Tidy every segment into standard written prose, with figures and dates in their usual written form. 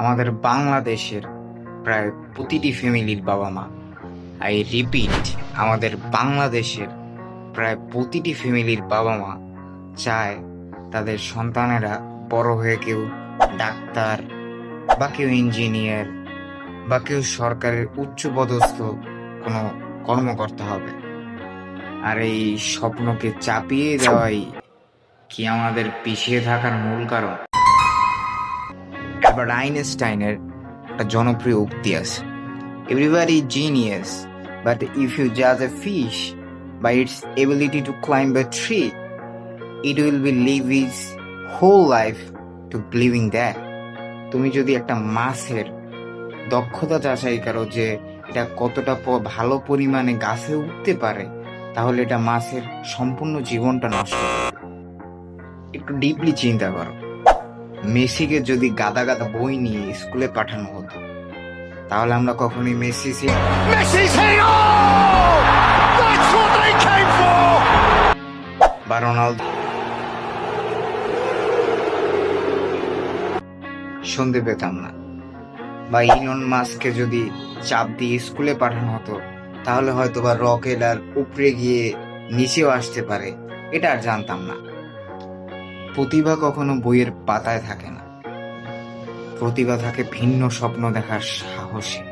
আমাদের বাংলাদেশের প্রায় প্রতিটি ফ্যামিলির বাবা মা, আই রিপিট, আমাদের বাংলাদেশের প্রায় প্রতিটি ফ্যামিলির বাবা মা চায় তাদের সন্তানেরা বড় হয়ে কেউ ডাক্তার বা কেউ ইঞ্জিনিয়ার বা কেউ সরকারের উচ্চপদস্থ কোনো কর্মকর্তা হবে। আর এই স্বপ্নকে চাপিয়ে দেওয়াই কি আমাদের পিছিয়ে থাকার মূল কারণ? অ্যালবার্ট আইনস্টাইনের একটা জনপ্রিয় উক্তি আছে, everybody genius, but if you জাজ a fish by its ability to climb a tree, it will be live is whole life to believing that. তুমি যদি একটা মাছের দক্ষতা যাচাই করো যে এটা কতটা ভালো পরিমাণে গাছে উঠতে পারে, তাহলে এটা মাছের সম্পূর্ণ জীবনটা নষ্ট করবে। একটু ডিপলি চিন্তা করো, মেসিকে যদি গাদা গাদা বই নিয়ে স্কুলে পাঠানো হতো, তাহলে আমরা কখনোই বা রোনালদো শুনতে পেতাম না। বা ইলন মাস্ককে যদি চাপ দিয়ে স্কুলে পাঠানো হতো, তাহলে হয়তো বা রকেট আর উপরে গিয়ে নিচেও আসতে পারে, এটা আর জানতাম না। প্রতিভা কখনো বইয়ের পাতায় থাকে না, প্রতিভা থাকে ভিন্ন স্বপ্ন দেখার সাহসে।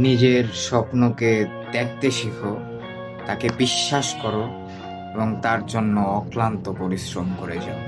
নিজের স্বপ্নকে দেখতে শেখো, তাকে বিশ্বাস করো এবং তার জন্য অক্লান্ত পরিশ্রম করে যাও।